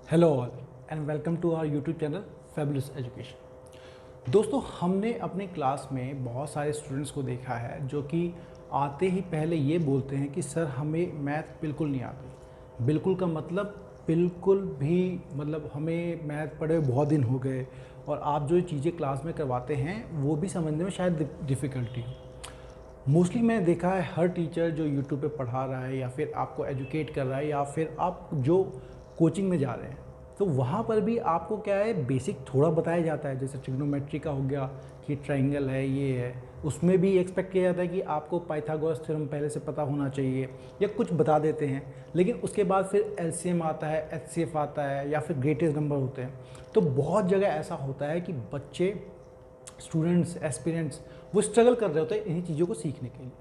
Hello all and welcome to our YouTube channel fabulous education. दोस्तों, हमने अपने class में बहुत सारे स्टूडेंट्स को देखा है जो कि आते ही पहले ये बोलते हैं कि सर हमें मैथ बिल्कुल नहीं आती। बिल्कुल का मतलब बिल्कुल भी, मतलब हमें मैथ पढ़े हुए बहुत दिन हो गए और आप जो चीज़ें क्लास में करवाते हैं वो भी समझने में शायद डिफ़िकल्टी हो। मोस्टली मैंने देखा है हर टीचर जो यूट्यूब पे पढ़ा रहा है या फिर आपको एजुकेट कर रहा है या फिर आप जो कोचिंग में जा रहे हैं, तो वहाँ पर भी आपको क्या है, बेसिक थोड़ा बताया जाता है। जैसे ट्रिग्नोमेट्री का हो गया कि ट्रायंगल है, ये है, उसमें भी एक्सपेक्ट किया जाता है कि आपको पाइथागोरस थ्योरम पहले से पता होना चाहिए या कुछ बता देते हैं। लेकिन उसके बाद फिर एलसीएम आता है, एचसीएफ आता है या फिर ग्रेटेस्ट नंबर होते हैं। तो बहुत जगह ऐसा होता है कि बच्चे, स्टूडेंट्स, एस्पिरेंट्स वो स्ट्रगल कर रहे होते हैं इन्हीं चीज़ों को सीखने के लिए।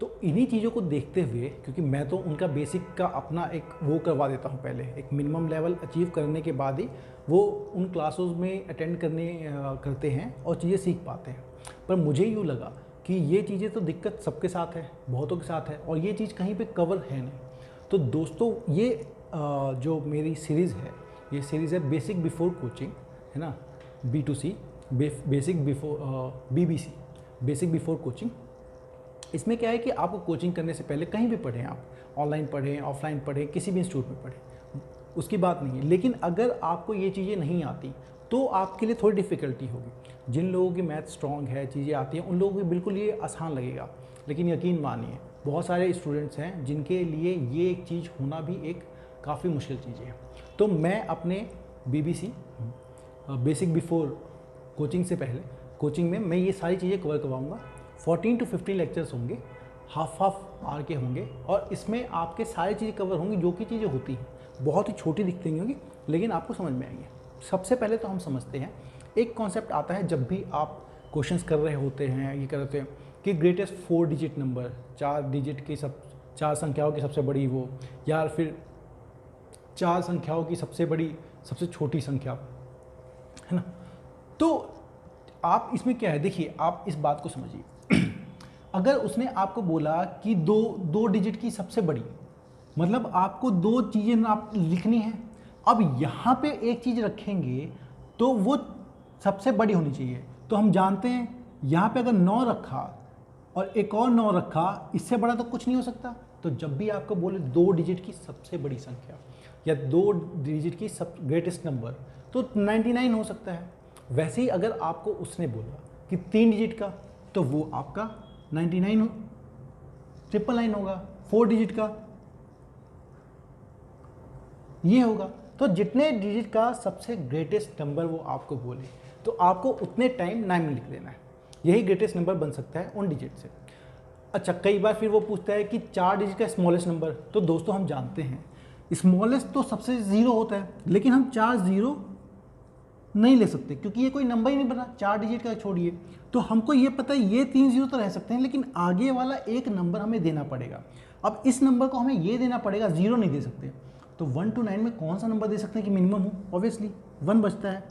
तो इन्हीं चीज़ों को देखते हुए, क्योंकि मैं तो उनका बेसिक का अपना एक वो करवा देता हूँ, पहले एक मिनिमम लेवल अचीव करने के बाद ही वो उन क्लासेस में अटेंड करते हैं और चीज़ें सीख पाते हैं। पर मुझे यूँ लगा कि ये चीज़ें तो दिक्कत सबके साथ है, बहुतों के साथ है, और ये चीज़ कहीं पे कवर है नहीं। तो दोस्तों, ये जो मेरी सीरीज़ है, ये सीरीज़ है बेसिक बिफोर कोचिंग, है ना, B2C, basic before BBC, basic before coaching. इसमें क्या है कि आपको कोचिंग करने से पहले कहीं भी पढ़ें, आप ऑनलाइन पढ़ें, ऑफलाइन पढ़ें, किसी भी इंस्टीट्यूट में पढ़ें, उसकी बात नहीं है। लेकिन अगर आपको ये चीज़ें नहीं आती तो आपके लिए थोड़ी डिफ़िकल्टी होगी। जिन लोगों की मैथ स्ट्रॉन्ग है, चीज़ें आती हैं, उन लोगों को बिल्कुल ये आसान लगेगा। लेकिन यकीन मानिए, बहुत सारे स्टूडेंट्स हैं जिनके लिए ये एक चीज़ होना भी एक काफ़ी मुश्किल चीज़ है। तो मैं अपने BBC बेसिक बिफोर कोचिंग से पहले कोचिंग में मैं ये सारी चीज़ें कवर करवाऊँगा। 14 to 15 लेक्चर्स होंगे, हाफ आवर के होंगे, और इसमें आपके सारी चीज़ें कवर होंगी जो कि चीज़ें होती हैं। बहुत ही छोटी दिखती होंगी लेकिन आपको समझ में आएंगे। सबसे पहले तो हम समझते हैं, एक कॉन्सेप्ट आता है जब भी आप क्वेश्चंस कर रहे होते हैं, ये कर रहे हैं कि ग्रेटेस्ट 4 डिजिट नंबर, 4 डिजिट की चार संख्याओं की सबसे बड़ी वो, या फिर 4 संख्याओं की सबसे बड़ी सबसे छोटी संख्या, है ना। तो आप इसमें क्या है, देखिए आप इस बात को समझिए। अगर उसने आपको बोला कि दो डिजिट की सबसे बड़ी, मतलब आपको दो चीज़ें आप लिखनी है। अब यहाँ पे एक चीज़ रखेंगे तो वो सबसे बड़ी होनी चाहिए। तो हम जानते हैं यहाँ पे अगर 9 रखा और एक और 9 रखा, इससे बड़ा तो कुछ नहीं हो सकता। तो जब भी आपको बोले 2 डिजिट की सबसे बड़ी संख्या या 2 डिजिट की सब ग्रेटेस्ट नंबर, तो 99 हो सकता है। वैसे ही अगर आपको उसने बोला कि 3 डिजिट का, तो वो आपका 99 हो, 999 होगा। 4 डिजिट का ये होगा। तो जितने डिजिट का सबसे ग्रेटेस्ट नंबर वो आपको बोले, तो आपको उतने टाइम 9 लिख देना है। यही ग्रेटेस्ट नंबर बन सकता है उन डिजिट से। अच्छा, कई बार फिर वो पूछता है कि 4 डिजिट का स्मॉलेस्ट नंबर। तो दोस्तों, हम जानते हैं स्मॉलेस्ट तो सबसे 0 होता है, लेकिन हम 4 0 नहीं ले सकते क्योंकि ये कोई नंबर ही नहीं बना। 4 डिजिट का छोड़िए, तो हमको ये पता है ये 3 0 तो रह सकते हैं, लेकिन आगे वाला एक नंबर हमें देना पड़ेगा। अब इस नंबर को हमें ये देना पड़ेगा, 0 नहीं दे सकते। तो 1 to 9 में कौन सा नंबर दे सकते हैं कि मिनिमम हो? ऑब्वियसली 1 बचता है।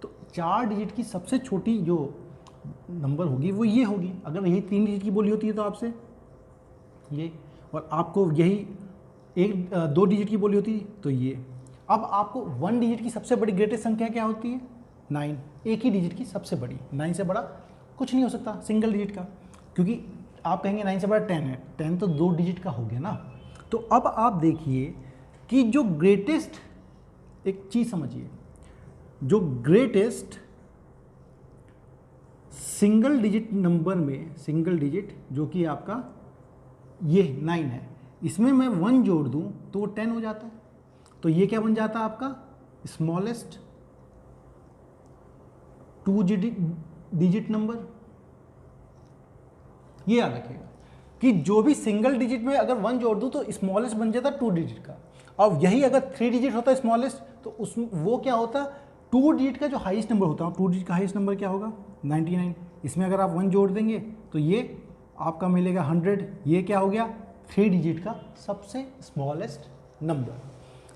तो 4 डिजिट की सबसे छोटी जो नंबर होगी वो ये होगी। अगर यही 3 डिजिट की बोली होती है तो आपसे ये, और आपको यही 2 डिजिट की बोली होती तो ये। अब आपको 1 डिजिट की सबसे बड़ी ग्रेटेस्ट संख्या क्या होती है? 9। एक ही डिजिट की सबसे बड़ी, 9 से बड़ा कुछ नहीं हो सकता सिंगल डिजिट का, क्योंकि आप कहेंगे 9 से बड़ा 10 है। 10 तो 2 डिजिट का हो गया ना। तो अब आप देखिए कि जो ग्रेटेस्ट, एक चीज़ समझिए, जो ग्रेटेस्ट सिंगल डिजिट नंबर में, सिंगल डिजिट जो कि आपका ये 9 है, इसमें मैं 1 जोड़ दूं तो वो 10 हो जाता है। तो ये क्या बन जाता है आपका? Smallest 2 digit number. ये याद रखिएगा कि जो भी सिंगल डिजिट में अगर 1 जोड़ दूं तो स्मॉलेस्ट बन जाता 2 डिजिट का। और यही अगर 3 डिजिट होता स्मॉलेस्ट, तो उसमें वो क्या होता? 2 डिजिट का जो हाईएस्ट नंबर होता है, 2 डिजिट का हाईएस्ट नंबर क्या होगा? 99। इसमें अगर आप 1 जोड़ देंगे तो ये आपका मिलेगा 100। ये क्या हो गया? 3 डिजिट का सबसे स्मॉलेस्ट नंबर।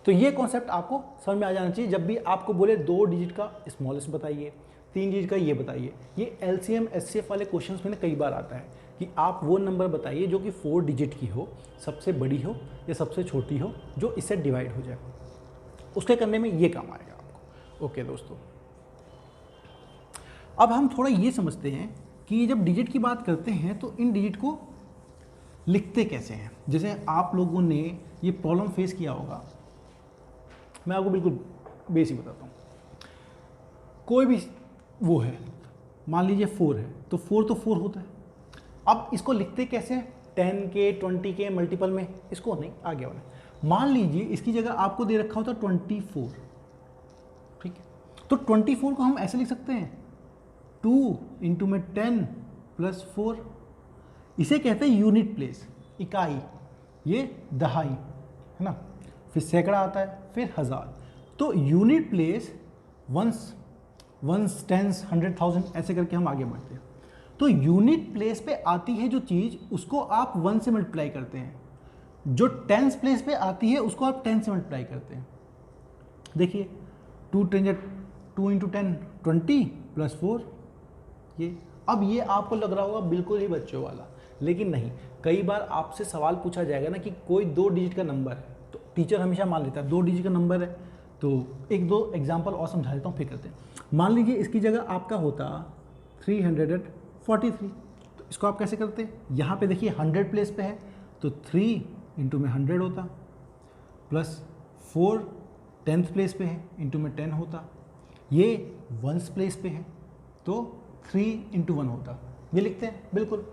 तो ये कॉन्सेप्ट आपको समझ में आ जाना चाहिए। जब भी आपको बोले 2 डिजिट का स्मॉलेस्ट बताइए, 3 डिजिट का ये बताइए। ये LCM SCF वाले क्वेश्चंस में कई बार आता है कि आप वो नंबर बताइए जो कि 4 डिजिट की हो, सबसे बड़ी हो या सबसे छोटी हो, जो इससे डिवाइड हो जाए। उसके करने में ये काम आएगा आपको। ओके दोस्तों, अब हम थोड़ा ये समझते हैं कि जब डिजिट की बात करते हैं तो इन डिजिट को लिखते कैसे हैं। जैसे आप लोगों ने ये प्रॉब्लम फेस किया होगा, मैं आपको बिल्कुल बेसिक बताता हूँ। कोई भी वो है, मान लीजिए 4 है, तो 4 तो 4 होता है। अब इसको लिखते कैसे हैं, 10 के 20 के मल्टीपल में, इसको नहीं, आगे वाला। मान लीजिए इसकी जगह आपको दे रखा होता 24, ठीक है, तो 24 को हम ऐसे लिख सकते हैं 2 इंटू में 10 प्लस 4, इसे कहते हैं यूनिट प्लेस, इकाई, ये दहाई है ना, फिर सैकड़ा आता है, फिर हज़ार। तो यूनिट प्लेस वंस टेंस 100,000 ऐसे करके हम आगे बढ़ते हैं। तो यूनिट प्लेस पे आती है जो चीज़, उसको आप 1 से मल्टीप्लाई करते हैं। जो टेंस प्लेस पे आती है उसको आप 10 से मल्टीप्लाई करते हैं। देखिए 2 इंटू 10 20 प्लस 4, ये। अब ये आपको लग रहा होगा बिल्कुल ही बच्चों वाला, लेकिन नहीं। कई बार आपसे सवाल पूछा जाएगा ना कि कोई 2 डिजिट का नंबर है, तो टीचर हमेशा मान लेता है 2 डिजिट का नंबर है। तो 1-2 एग्जाम्पल और समझा देता हूँ, फिर करते हैं। मान लीजिए इसकी जगह आपका होता 343, तो इसको आप कैसे करते हैं, यहाँ पे देखिए 100 प्लेस पे है, तो 3 इंटू में 100 होता, प्लस 4 10th प्लेस पे है, इंटू में 10 होता। ये 1st प्लेस पे है, तो 3 इंटू 1 होता। ये लिखते हैं, बिल्कुल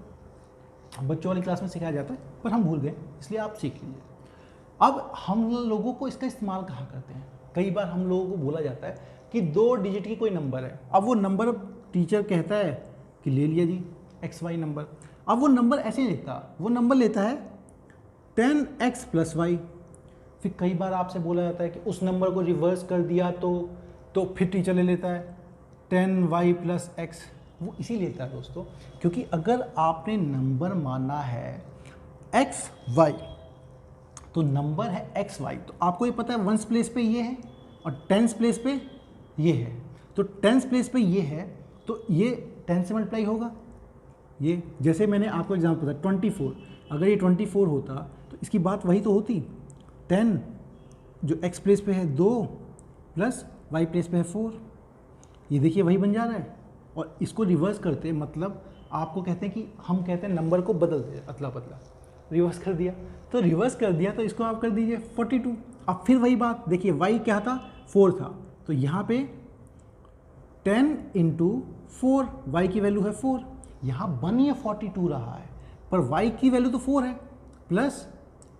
बच्चों वाली क्लास में सिखाया जाता है, पर हम भूल गए, इसलिए आप सीख लीजिए। अब हम लोगों को इसका इस्तेमाल कहाँ करते हैं, कई बार हम लोगों को बोला जाता है कि 2 डिजिट की कोई नंबर है। अब वो नंबर टीचर कहता है कि ले लिया जी XY नंबर। अब वो नंबर ऐसे नहीं लिखता, वो नंबर लेता है 10x प्लस y। फिर कई बार आपसे बोला जाता है कि उस नंबर को रिवर्स कर दिया तो फिर टीचर ले लेता है 10y प्लस x। वो इसी लेता है दोस्तों, क्योंकि अगर आपने नंबर माना है XY, तो नंबर है XY, तो आपको ये पता है 1st प्लेस पे ये है और 10th प्लेस पे ये है। तो 10th प्लेस पे ये है, तो ये 10 से मल्टीप्लाई होगा। ये जैसे मैंने आपको एग्जाम्पल बताया 24, अगर ये 24 होता तो इसकी बात वही तो होती, 10 जो x प्लेस पे है 2 प्लस y प्लेस पे है 4। ये देखिए वही बन जा रहा है। और इसको रिवर्स करते मतलब आपको कहते हैं कि हम कहते हैं नंबर को बदल दे, अदला बदला, रिवर्स कर दिया। तो रिवर्स कर दिया तो इसको आप कर दीजिए 42। अब फिर वही बात देखिए, y क्या था 4 था, तो यहाँ पे 10 इंटू 4, वाई की वैल्यू है 4, यहाँ बन ये 42 रहा है, पर y की वैल्यू तो 4 है, प्लस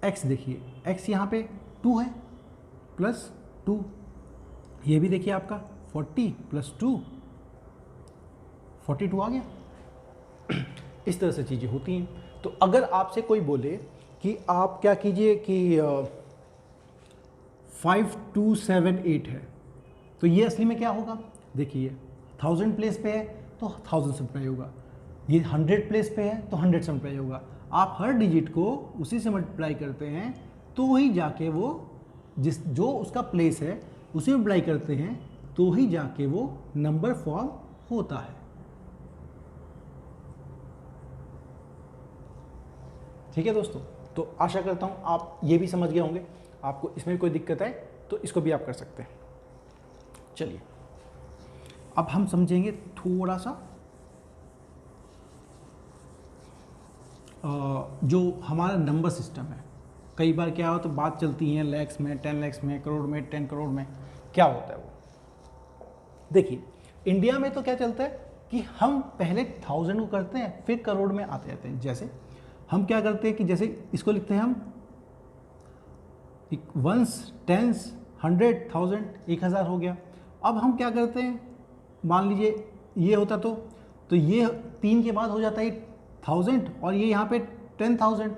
x, देखिए x यहाँ पे 2 है, प्लस 2, ये भी देखिए आपका 40 प्लस 2 42 आ गया। इस तरह से चीज़ें होती हैं। तो अगर आपसे कोई बोले कि आप क्या कीजिए कि 5278 है, तो ये असली में क्या होगा, देखिए 1000 प्लेस पे है तो 1000 से मल्टीप्लाई होगा, ये 100 प्लेस पे है तो 100 से मल्टीप्लाई होगा। आप हर डिजिट को उसी से मल्टीप्लाई करते हैं, तो ही जाके वो जो उसका प्लेस है उसी में मल्टीप्लाई करते हैं, तो ही जाके वो नंबर फॉर्म होता है। ठीक है दोस्तों, तो आशा करता हूँ आप ये भी समझ गए होंगे। आपको इसमें भी कोई दिक्कत है तो इसको भी आप कर सकते हैं। चलिए अब हम समझेंगे थोड़ा सा जो हमारा नंबर सिस्टम है। कई बार क्या हो तो बात चलती है लैक्स में, 10 लैक्स में, करोड़ में, 10 करोड़ में, क्या होता है वो। देखिए इंडिया में तो क्या चलता है कि हम पहले 1000 को करते हैं, फिर करोड़ में आते रहते हैं। जैसे हम क्या करते हैं कि जैसे इसको लिखते हैं हम 1s 10s 100 1000 1000 हो गया। अब हम क्या करते हैं, मान लीजिए ये होता तो ये 3 के बाद हो जाता है 1000 और ये यहाँ पे 10,000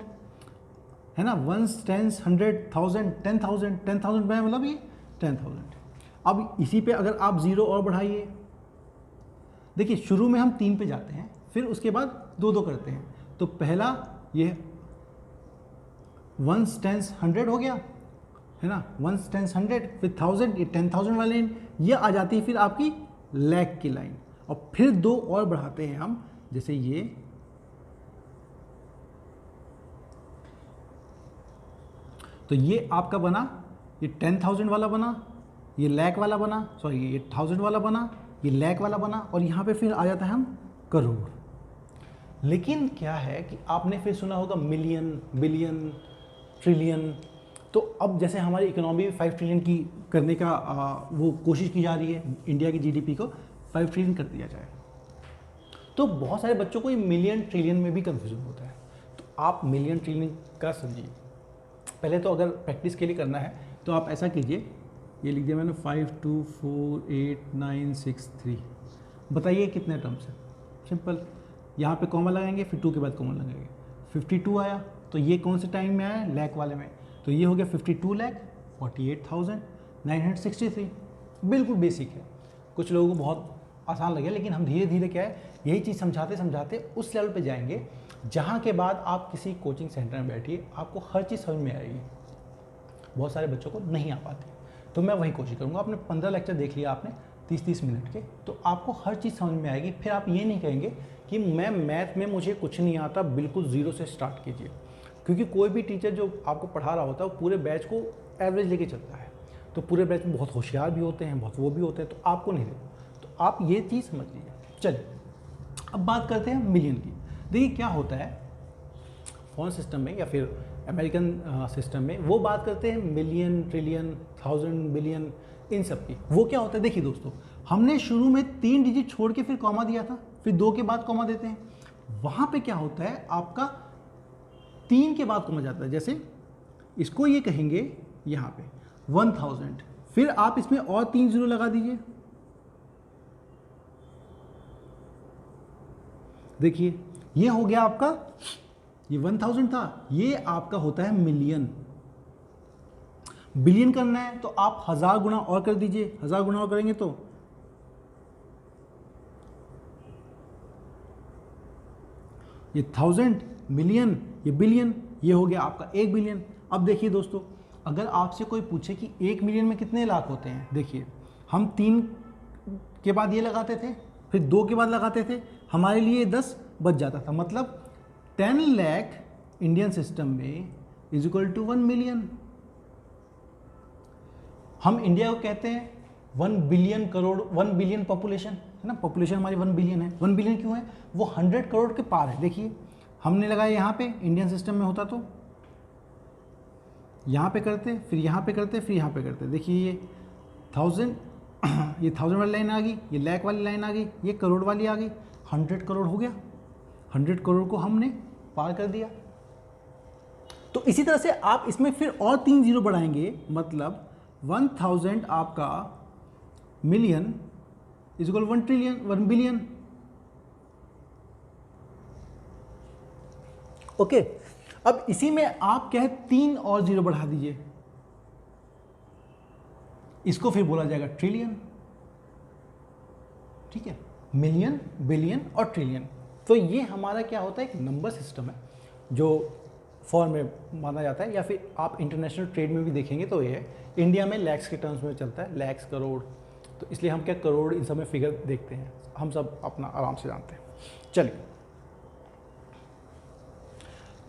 है ना, 1s 10s 100 1000 10,000 10,000 में मतलब ये 10,000। अब इसी पे अगर आप 0 और बढ़ाइए, देखिए शुरू में हम 3 पे जाते हैं, फिर उसके बाद 2 करते हैं। तो पहला ये 1s 10s 100 हो गया है ना, 1s 10s 100, फिर 1000, ये 10,000 वाली लाइन ये आ जाती है, फिर आपकी लैख की लाइन, और फिर 2 और बढ़ाते हैं हम, जैसे ये तो ये आपका बना, ये 10,000 वाला बना, ये लाख वाला बना, सॉरी ये 1000 वाला बना, ये लाख वाला बना, और यहाँ पे फिर आ जाता है हम करोड़। लेकिन क्या है कि आपने फिर सुना होगा मिलियन, बिलियन, ट्रिलियन। तो अब जैसे हमारी इकोनॉमी 5 ट्रिलियन की करने का वो कोशिश की जा रही है, इंडिया की जीडीपी को 5 ट्रिलियन कर दिया जाए। तो बहुत सारे बच्चों को ये मिलियन ट्रिलियन में भी कन्फ्यूजन होता है। तो आप मिलियन ट्रिलियन का समझिए। पहले तो अगर प्रैक्टिस के लिए करना है तो आप ऐसा कीजिए, ये लिख दिया मैंने 5 2 4 8 9 6 3। बताइए कितने टर्म्स है। सिंपल, यहाँ पे कॉमा लगाएंगे, फिर 2 के बाद कॉमा लगाएंगे, 52 आया। तो ये कौन से टाइम में आया, लाख वाले में। तो ये हो गया 52,48,963। बिल्कुल बेसिक है, कुछ लोगों को बहुत आसान लगे, लेकिन हम धीरे धीरे क्या है यही चीज़ समझाते समझाते उस लेवल पे जाएंगे जहाँ के बाद आप किसी कोचिंग सेंटर में बैठिए, आपको हर चीज़ समझ में आएगी। बहुत सारे बच्चों को नहीं आ पाती, तो मैं वही कोशिश करूँगा। आपने 15 लेक्चर देख लिया आपने 30-30 मिनट के, तो आपको हर चीज़ समझ में आएगी। फिर आप ये नहीं कहेंगे कि मैं मैथ में मुझे कुछ नहीं आता, बिल्कुल ज़ीरो से स्टार्ट कीजिए। क्योंकि कोई भी टीचर जो आपको पढ़ा रहा होता है वो पूरे बैच को एवरेज लेके चलता है। तो पूरे बैच में बहुत होशियार भी होते हैं, बहुत वो भी होते हैं, तो आपको नहीं देते। तो आप ये चीज़ समझ लीजिए। चलिए अब बात करते हैं मिलियन की। देखिए क्या होता है फॉरेन सिस्टम में या फिर अमेरिकन सिस्टम में, वो बात करते हैं मिलियन, ट्रिलियन, 1000, बिलियन, इन सब की। वो क्या होता है, देखिए दोस्तों, हमने शुरू में 3 डिजिट छोड़ के फिर कॉमा दिया था, फिर 2 के बाद कॉमा देते हैं। वहाँ पे क्या होता है, आपका 3 के बाद कॉमा जाता है। जैसे इसको ये कहेंगे यहाँ पे 1000, फिर आप इसमें और 3 जीरो लगा दीजिए। देखिए ये हो गया आपका, ये 1000 था, ये आपका होता है मिलियन। बिलियन करना है तो आप 1000 गुना और कर दीजिए, 1000 गुना और करेंगे तो ये 1000, मिलियन, ये बिलियन, ये हो गया आपका 1 बिलियन। अब देखिए दोस्तों, अगर आपसे कोई पूछे कि 1 मिलियन में कितने लाख होते हैं, देखिए हम 3 के बाद ये लगाते थे, फिर 2 के बाद लगाते थे, हमारे लिए 10 बच जाता था। मतलब 10 लाख इंडियन सिस्टम में इज इक्वल टू 1 मिलियन। हम इंडिया को कहते हैं 1 बिलियन करोड़, 1 बिलियन पॉपुलेशन है ना, पॉपुलेशन हमारी 1 बिलियन है। 1 बिलियन क्यों है, वो 100 करोड़ के पार है। देखिए हमने लगाया यहाँ पे, इंडियन सिस्टम में होता तो यहाँ पे करते, फिर यहाँ पे करते, फिर यहाँ पे करते। देखिए ये 1000, ये 1000 वाली लाइन आ गई, ये लाख वाली लाइन आ गई, ये करोड़ वाली आ गई, 100 करोड़ हो गया। 100 करोड़ को हमने पार कर दिया। तो इसी तरह से आप इसमें फिर और 3 जीरो बढ़ाएंगे, मतलब 1000 आपका million is equal 1 trillion, 1 billion. Okay, अब इसी में आप क्या है 3 और जीरो बढ़ा दीजिए, इसको फिर बोला जाएगा ट्रिलियन। ठीक है, मिलियन, बिलियन और ट्रिलियन। तो ये हमारा क्या होता है, एक नंबर सिस्टम है जो फॉर्म में माना जाता है, या फिर आप इंटरनेशनल ट्रेड में भी देखेंगे तो ये है। इंडिया में लैक्स के टर्म्स में चलता है, लैक्स, करोड़, तो इसलिए हम क्या करोड़ इन सब में फिगर देखते हैं, हम सब अपना आराम से जानते हैं। चलिए,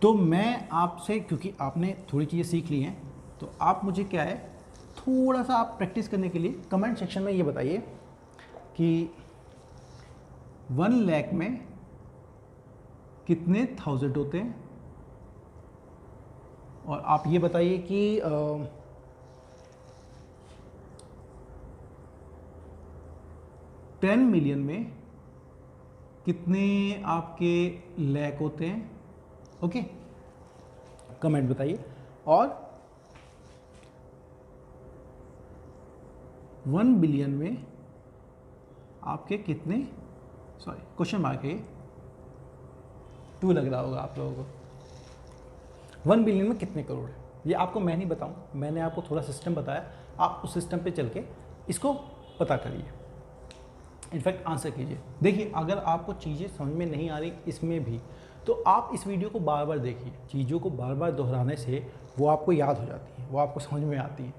तो मैं आपसे, क्योंकि आपने थोड़ी चीज़ें सीख ली हैं, तो आप मुझे क्या है थोड़ा सा आप प्रैक्टिस करने के लिए कमेंट सेक्शन में ये बताइए कि 1 लाख में कितने 1000 होते हैं, और आप ये बताइए कि 10 मिलियन में कितने आपके लाख होते हैं। ओके, कमेंट बताइए। और 1 बिलियन में आपके कितने, सॉरी क्वेश्चन मार्क है, 2 लग रहा होगा आप लोगों को। 1 बिलियन में कितने करोड़ है, ये आपको मैं नहीं बताऊं, मैंने आपको थोड़ा सिस्टम बताया, आप उस सिस्टम पे चल के इसको पता करिए, इनफैक्ट आंसर कीजिए। देखिए अगर आपको चीज़ें समझ में नहीं आ रही इसमें भी, तो आप इस वीडियो को बार बार देखिए। चीज़ों को बार बार दोहराने से वो आपको याद हो जाती है, वो आपको समझ में आती है।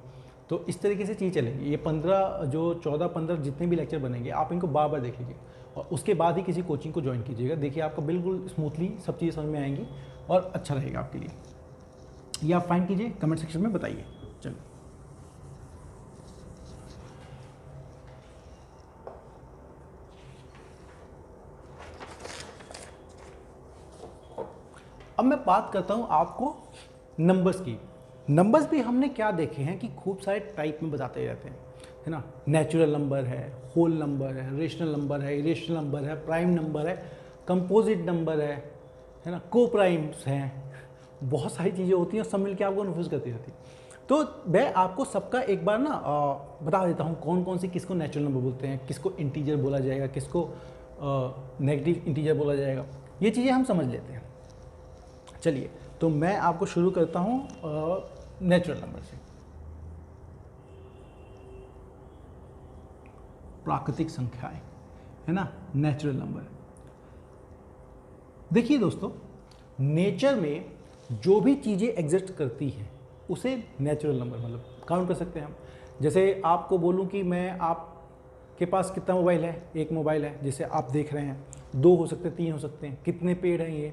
तो इस तरीके से चीज़ चलेगी। ये 14-15 जितने भी लेक्चर बनेंगे आप इनको बार बार देख लीजिए, और उसके बाद ही किसी कोचिंग को ज्वाइन कीजिएगा। देखिए आपको बिल्कुल स्मूथली सब चीज़ें समझ में आएंगी और अच्छा रहेगा आपके लिए। ये आप फाइंड कीजिए, कमेंट सेक्शन में बताइए। चलो, अब मैं बात करता हूँ आपको नंबर्स की। नंबर्स भी हमने क्या देखे हैं कि खूब सारे टाइप में बताते रहते हैं, है ना। नेचुरल नंबर है, होल नंबर है, रेशनल नंबर है, इरेशनल नंबर है, प्राइम नंबर है, कंपोजिट नंबर है ना, को प्राइम्स हैं, बहुत सारी चीज़ें होती हैं, सब मिलकर आपको कन्फ्यूज़ करती रहती है। तो मैं आपको सबका एक बार ना बता देता हूँ कौन कौन सी किसको नेचुरल नंबर बोलते हैं, किसको इंटीजर बोला जाएगा, किसको नेगेटिव इंटीजर बोला जाएगा, ये चीज़ें हम समझ लेते हैं। चलिए, तो मैं आपको शुरू करता हूँ नेचुरल नंबर से। प्राकृतिक संख्याएं, है ना, नेचुरल नंबर। देखिए दोस्तों, नेचर में जो भी चीज़ें एग्जिस्ट करती हैं उसे नेचुरल नंबर मतलब काउंट कर सकते हैं हम। जैसे आपको बोलूं कि मैं आपके पास कितना मोबाइल है, एक मोबाइल है जिसे आप देख रहे हैं, 2 हो सकते हैं, 3 हो सकते हैं, कितने पेड़ हैं ये।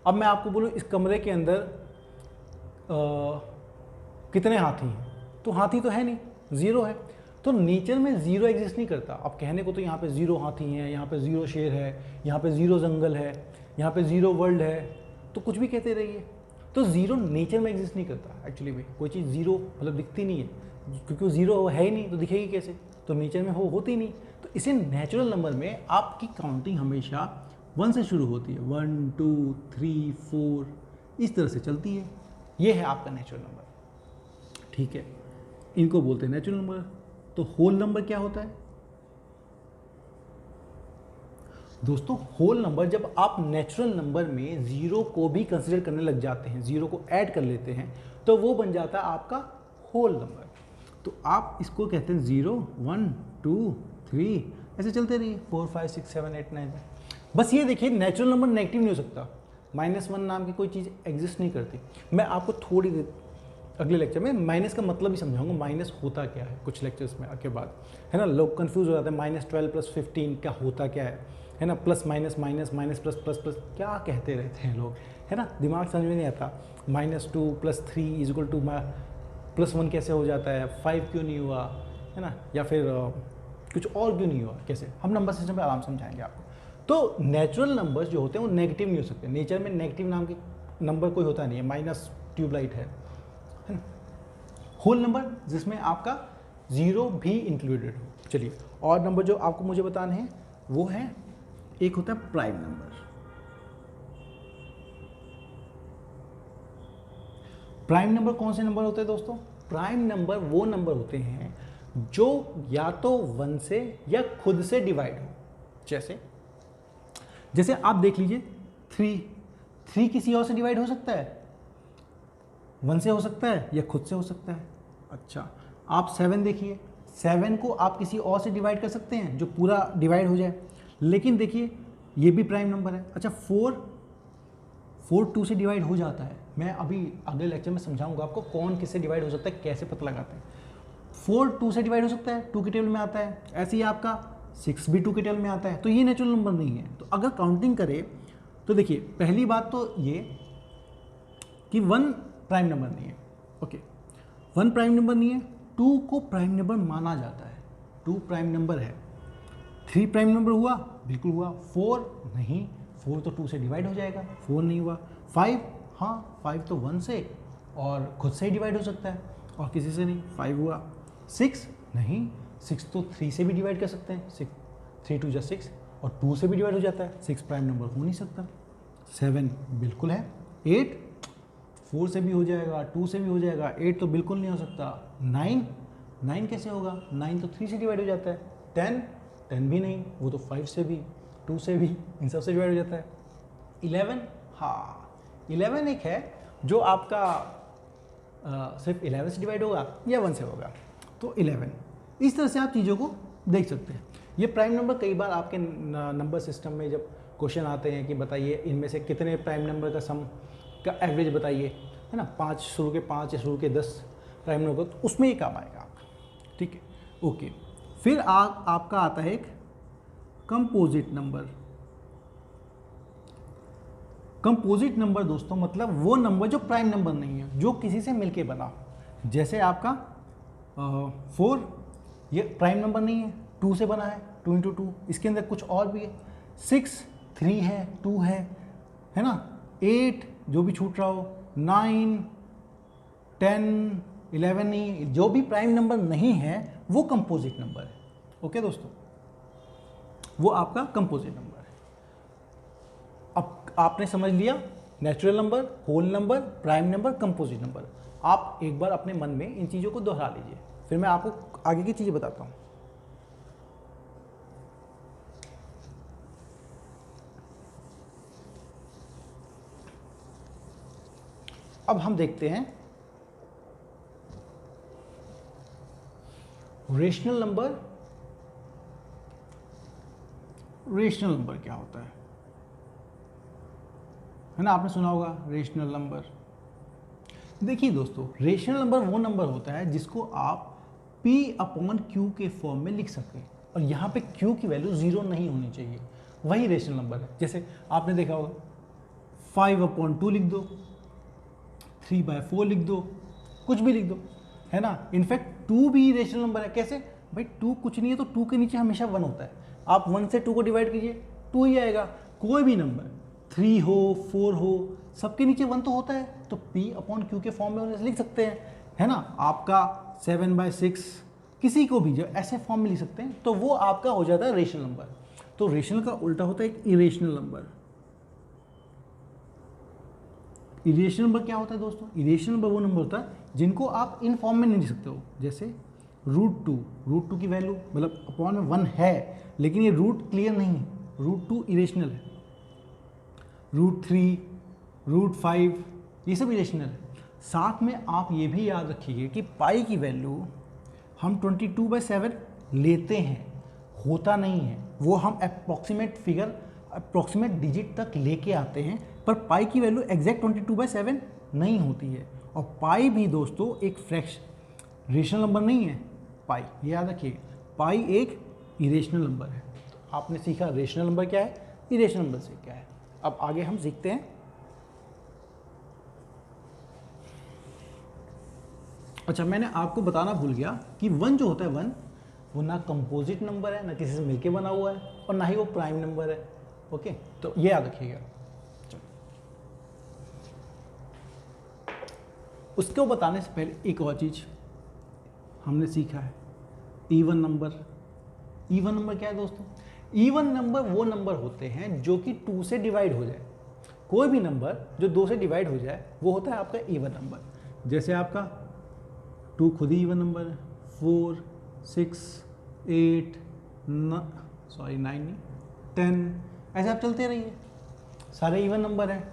अब मैं आपको बोलूं इस कमरे के अंदर कितने हाथी हैं, तो हाथी तो है नहीं, 0 है। तो नेचर में 0 एग्जिस्ट नहीं करता। अब कहने को तो यहाँ पे 0 हाथी हैं, यहाँ पे 0 शेर है, यहाँ पे 0 जंगल है, यहाँ पे 0 वर्ल्ड है, तो कुछ भी कहते रहिए। तो 0 नेचर में एग्जिस्ट नहीं करता। एक्चुअली में कोई चीज़ 0 मतलब दिखती नहीं है, क्योंकि वो 0 है ही नहीं तो दिखेगी कैसे, तो नेचर में होती नहीं। तो इसे नेचुरल नंबर में आपकी काउंटिंग हमेशा 1 से शुरू होती है, 1 2 3 4 इस तरह से चलती है। ये है आपका नेचुरल नंबर, ठीक है, इनको बोलते हैं नेचुरल नंबर। तो होल नंबर क्या होता है दोस्तों? होल नंबर जब आप नेचुरल नंबर में 0 को भी कंसीडर करने लग जाते हैं, 0 को ऐड कर लेते हैं, तो वो बन जाता है आपका होल नंबर। तो आप इसको कहते हैं 0 1 2 3 ऐसे चलते रहिए, 4 5 6 7 8 9। बस ये देखिए, नेचुरल नंबर नेगेटिव नहीं हो सकता। -1 नाम की कोई चीज़ एग्जिस्ट नहीं करती। मैं आपको थोड़ी देर अगले लेक्चर में माइनस का मतलब भी समझाऊंगा, माइनस होता क्या है, कुछ लेक्चर्स में के बाद, है ना। लोग कंफ्यूज हो जाते हैं, -12 + 15 क्या होता क्या है ना, plus minus minus minus plus plus plus क्या कहते रहते हैं लोग, है ना, दिमाग समझ में नहीं आता। -2 + 3 = +1 कैसे हो जाता है, 5 क्यों नहीं हुआ, है ना, या फिर कुछ और क्यों नहीं हुआ, कैसे, हम नंबर सिस्टम पे आराम समझाएंगे आपको। तो नेचुरल नंबर्स जो होते हैं वो नेगेटिव नहीं हो सकते। नेचर में नेगेटिव नाम के नंबर कोई होता नहीं है, माइनस ट्यूबलाइट है ना। होल नंबर जिसमें आपका 0 भी इंक्लूडेड हो। चलिए, और नंबर जो आपको मुझे बताने हैं वो है, एक होता है प्राइम नंबर। प्राइम नंबर कौन से नंबर होते हैं दोस्तों? प्राइम नंबर वो नंबर होते हैं जो या तो 1 से या खुद से डिवाइड हो। जैसे आप देख लीजिए, 3 किसी और से डिवाइड हो सकता है, 1 से हो सकता है या खुद से हो सकता है। अच्छा, आप 7 देखिए, 7 को आप किसी और से डिवाइड कर सकते हैं जो पूरा डिवाइड हो जाए, लेकिन देखिए ये भी प्राइम नंबर है। अच्छा, 4 2 से डिवाइड हो जाता है। मैं अभी अगले लेक्चर में समझाऊंगा आपको कौन किससे डिवाइड हो सकता है, कैसे पता लगाते हैं। 4 2 से डिवाइड हो सकता है, 2 के टेबल में आता है। ऐसे ही आपका 6 भी 2 के टेबल में आता है, तो ये नेचुरल नंबर नहीं है। तो अगर काउंटिंग करें तो देखिए, पहली बात तो ये कि 1 प्राइम नंबर नहीं है। ओके, 1 प्राइम नंबर नहीं है। 2 को प्राइम नंबर माना जाता है, 2 प्राइम नंबर है। 3 प्राइम नंबर हुआ, बिल्कुल हुआ। 4 नहीं, 4 तो 2 से डिवाइड हो जाएगा, 4 नहीं हुआ। 5, हाँ 5 तो 1 से और खुद से ही डिवाइड हो सकता है और किसी से नहीं, 5 हुआ। 6 नहीं, 6 तो 3 से भी डिवाइड कर सकते हैं, 3 2 = 6 और 2 से भी डिवाइड हो जाता है, 6 प्राइम नंबर हो नहीं सकता। 7 बिल्कुल है। 8 4 से भी हो जाएगा, 2 से भी हो जाएगा, 8 तो बिल्कुल नहीं हो सकता। 9 कैसे होगा, 9 तो 3 से डिवाइड हो जाता है। 10 भी नहीं, वो तो 5 से भी, 2 से भी, इन सब से डिवाइड हो जाता है। 11, हाँ 11 एक है जो आपका सिर्फ 11 से डिवाइड होगा या 1 से होगा, तो 11। इस तरह से आप चीज़ों को देख सकते हैं। ये प्राइम नंबर कई बार आपके नंबर सिस्टम में जब क्वेश्चन आते हैं कि बताइए इनमें से कितने प्राइम नंबर का सम का एवरेज बताइए, है ना, 5 शुरू के 5 या शुरू के 10 प्राइम नंबर, तो उसमें ये काम आएगा आपका, ठीक है। ओके, फिर आपका आता है एक कंपोजिट नंबर। कंपोजिट नंबर दोस्तों मतलब वो नंबर जो प्राइम नंबर नहीं है, जो किसी से मिलके बना। जैसे आपका 4, ये प्राइम नंबर नहीं है, 2 से बना है, 2 × 2, इसके अंदर कुछ और भी है। 6 3 है, 2 है ना। 8 जो भी छूट रहा हो, 9, 10, 11 नहीं, जो भी प्राइम नंबर नहीं है वो कंपोजिट नंबर है। ओके दोस्तों, वो आपका कंपोजिट नंबर है। अब आपने समझ लिया natural number, whole number, prime number, composite number. आप एक बार अपने मन में इन चीज़ों को दोहरा लीजिए, फिर मैं आपको आगे की चीज़ें बताता हूँ। अब हम देखते हैं रेशनल नंबर। रेशनल नंबर क्या होता है ना, आपने सुना होगा रेशनल नंबर। देखिए दोस्तों, रेशनल नंबर वो नंबर होता है जिसको आप P/Q के फॉर्म में लिख सकें, और यहाँ पे Q की वैल्यू 0 नहीं होनी चाहिए, वही रेशनल नंबर है। जैसे आपने देखा होगा 5/2 लिख दो, 3/4 लिख दो, कुछ भी लिख दो, है ना। इनफैक्ट 2 भी रेशनल नंबर है। कैसे भाई, 2 कुछ नहीं है तो 2 के नीचे हमेशा 1 होता है। आप 1 से 2 को डिवाइड कीजिए, 2 ही आएगा। कोई भी नंबर 3 हो, 4 हो, सबके नीचे 1 तो होता है, तो P/Q के फॉर्म में लिख सकते हैं, है ना। आपका 7/6 किसी को भी जो ऐसे फॉर्म में लिख सकते हैं, तो वो आपका हो जाता है रेशनल नंबर। तो रेशनल का उल्टा होता है एक इरेशनल नंबर। इरेशनल नंबर क्या होता है दोस्तों? इरेशनल नंबर वो नंबर होता है जिनको आप इन फॉर्म में नहीं लिख सकते हो। जैसे √2 की वैल्यू मतलब अपॉन में 1 है, लेकिन ये रूट क्लियर नहीं है, √2 इरेशनल है। √3, √5 ये सब इरेशनल है। साथ में आप ये भी याद रखिए कि पाई की वैल्यू हम 22/7 लेते हैं, होता नहीं है वो, हम अप्रॉक्सीमेट फिगर, अप्रॉक्सीमेट डिजिट तक लेके आते हैं, पर पाई की वैल्यू एग्जैक्ट 22/7 नहीं होती है। और पाई भी दोस्तों एक फ्रैक्शन, रेशनल नंबर नहीं है पाई, ये याद रखिए। पाई एक इरेशनल नंबर है। तो आपने सीखा रेशनल नंबर क्या है, इरेशनल नंबर से क्या है। अब आगे हम सीखते हैं। अच्छा, मैंने आपको बताना भूल गया कि 1 जो होता है 1, वो ना कंपोजिट नंबर है, ना किसी से मिलके बना हुआ है, और ना ही वो प्राइम नंबर है। ओके, तो ये याद रखिएगा। उसको बताने से पहले एक और चीज़ हमने सीखा है, इवन नंबर। इवन नंबर क्या है दोस्तों? इवन नंबर वो नंबर होते हैं जो कि 2 से डिवाइड हो जाए। कोई भी नंबर जो 2 से डिवाइड हो जाए वो होता है आपका इवन नंबर। जैसे आपका 2 खुद ही इवन नंबर है, 4, 6, 8, 9 नहीं 10, ऐसे आप चलते रहिए, सारे इवन नंबर हैं।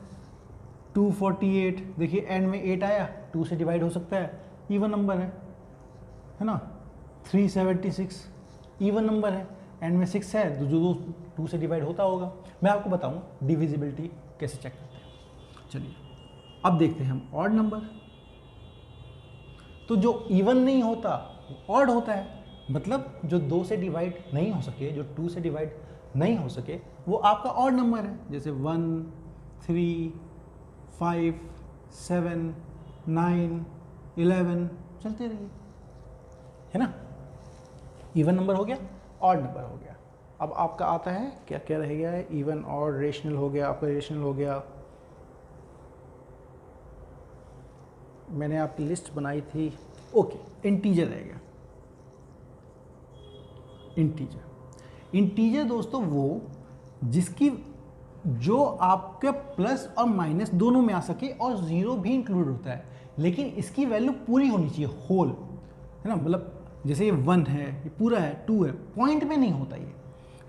248, देखिए एंड में 8 आया, 2 से डिवाइड हो सकता है, इवन नंबर है ना। 376 इवन नंबर है, एंड में 6 है, तो जो 2 से डिवाइड होता होगा। मैं आपको बताऊँ डिविजिबिलिटी कैसे चेक करते हैं। चलिए अब देखते हैं हम ऑड नंबर। तो जो इवन नहीं होता ऑड होता है, मतलब जो 2 से डिवाइड नहीं हो सके, जो 2 से डिवाइड नहीं हो सके, वो आपका ऑड नंबर है। जैसे 1, 3, 5, 7, 9, 11 चलते रहिए, है ना। इवन नंबर हो गया, ऑड नंबर हो गया। अब आपका आता है क्या क्या रह गया है, इवन, ऑड, रेशनल हो गया, आपका रेशनल हो गया। मैंने आपकी लिस्ट बनाई थी, ओके, इंटीजर रह गया। इंटीजर दोस्तों वो जिसकी जो आपके प्लस और माइनस दोनों में आ सके, और 0 भी इंक्लूड होता है, लेकिन इसकी वैल्यू पूरी होनी चाहिए, होल, है ना। मतलब जैसे ये 1 है, ये पूरा है, 2 है, पॉइंट में नहीं होता ये,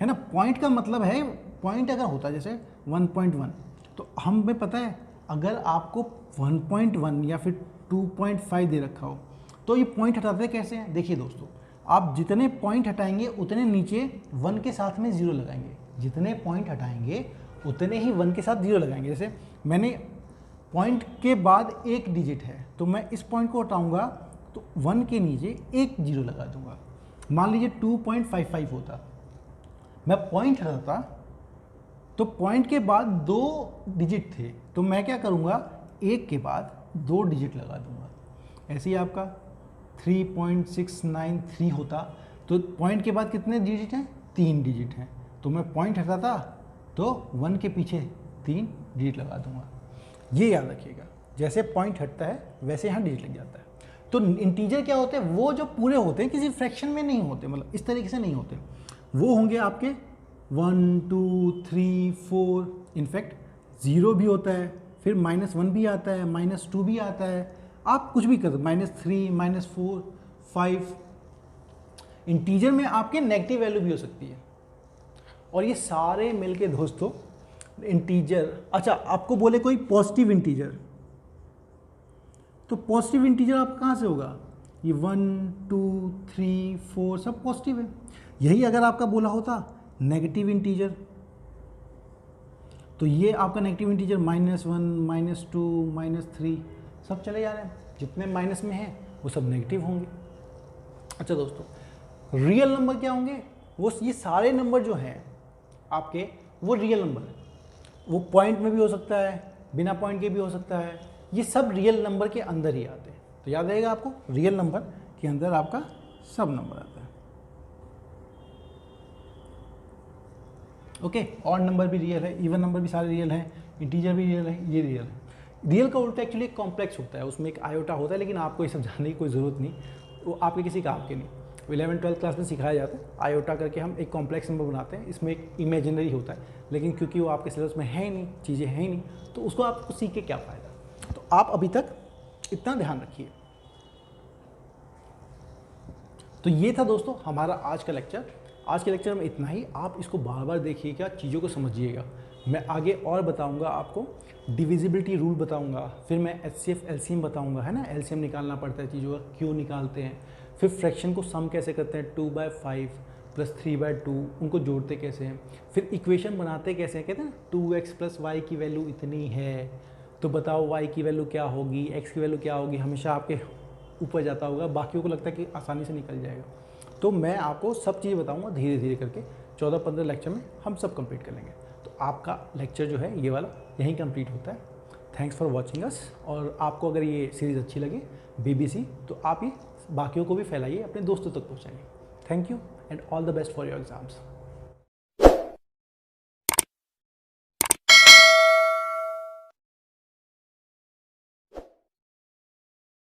है ना। पॉइंट का मतलब है, पॉइंट अगर होता है जैसे 1.1, तो हमें पता है अगर आपको 1.1 या फिर 2.5 दे रखा हो तो ये पॉइंट हटाते कैसे हैं। देखिए दोस्तों, आप जितने पॉइंट हटाएंगे उतने नीचे 1 के साथ में 0 लगाएंगे, जितने पॉइंट हटाएंगे उतने ही 1 के साथ 0 लगाएंगे। जैसे मैंने पॉइंट के बाद एक डिजिट है, तो मैं इस पॉइंट को हटाऊंगा तो 1 के नीचे एक 0 लगा दूंगा। मान लीजिए 2.55 होता, मैं पॉइंट हटाता तो पॉइंट के बाद 2 डिजिट थे, तो मैं क्या करूंगा, एक के बाद 2 डिजिट लगा दूंगा। ऐसे ही आपका 3.693 होता, तो पॉइंट के बाद कितने डिजिट हैं, 3 डिजिट हैं, तो मैं पॉइंट हटाता तो 1 के पीछे 3 डिजिट लगा दूंगा। ये याद रखिएगा, जैसे पॉइंट हटता है वैसे यहाँ डिजिट लग जाता है। तो इंटीजर क्या होते हैं, वो जो पूरे होते हैं किसी फ्रैक्शन में नहीं होते, मतलब इस तरीके से नहीं होते, वो होंगे आपके 1 2 3 4, इनफैक्ट 0 भी होता है, फिर -1 भी आता है, -2 भी आता है, आप कुछ भी कर दो, -3 -4 5। इंटीजर में आपके नेगेटिव वैल्यू भी हो सकती है, और ये सारे मिलके दोस्तों इंटीजर। अच्छा, आपको बोले कोई पॉजिटिव इंटीजर, तो पॉजिटिव इंटीजर आप कहाँ से होगा, ये 1 2 3 4 सब पॉजिटिव है। यही अगर आपका बोला होता नेगेटिव इंटीजर, तो ये आपका नेगेटिव इंटीजर -1 -2 -3 सब चले जा रहे हैं, जितने माइनस में हैं वो सब नेगेटिव होंगे। अच्छा दोस्तों, रियल नंबर क्या होंगे, वो ये सारे नंबर जो हैं आपके वो रियल नंबर है। वो पॉइंट में भी हो सकता है, बिना पॉइंट के भी हो सकता है, ये सब रियल नंबर के अंदर ही आते हैं। तो याद रहेगा आपको, रियल नंबर के अंदर आपका सब नंबर आता है। ओके, ऑड नंबर भी रियल है, इवन नंबर भी सारे रियल हैं, इंटीजर भी रियल है, ये रियल है। रियल का उल्टा एक्चुअली एक कॉम्प्लेक्स होता है, उसमें एक आयोटा होता है, लेकिन आपको ये सब जानने की कोई ज़रूरत नहीं, वो आपके किसी काम के नहीं। 11th-12th क्लास में सिखाया जाता है, आयोटा करके हम एक कॉम्प्लेक्स नंबर बनाते हैं, इसमें एक इमेजिनरी होता है, लेकिन क्योंकि वो आपके सिलेबस में है ही नहीं, चीज़ें हैं ही नहीं, तो उसको आपको सीख के क्या फ़ायदा। तो आप अभी तक इतना ध्यान रखिए। तो ये था दोस्तों हमारा आज का लेक्चर। आज के लेक्चर में इतना ही, आप इसको बार बार देखिएगा, चीज़ों को समझिएगा। मैं आगे और बताऊंगा आपको, डिविजिबिलिटी रूल बताऊंगा, फिर मैं HCF LCM बताऊंगा, है ना, LCM निकालना पड़ता है चीज़ों का, क्यों निकालते हैं, फिर फ्रैक्शन को सम कैसे करते हैं, 2/5 + 3/2, उनको जोड़ते कैसे हैं, फिर इक्वेशन बनाते कैसे हैं, कहते हैं 2x + y की वैल्यू इतनी है, तो बताओ y की वैल्यू क्या होगी, x की वैल्यू क्या होगी, हमेशा आपके ऊपर जाता होगा, बाकियों को लगता है कि आसानी से निकल जाएगा। तो मैं आपको सब चीज़ें बताऊंगा धीरे धीरे करके, 14-15 लेक्चर में हम सब कंप्लीट कर लेंगे। तो आपका लेक्चर जो है ये वाला यहीं कंप्लीट होता है। Thanks for watching us. और आपको अगर ये सीरीज़ अच्छी लगे BBC, तो आप ये बाकियों को भी फैलाइए, अपने दोस्तों तक पहुँचाइए। Thank you and all the best for your exams.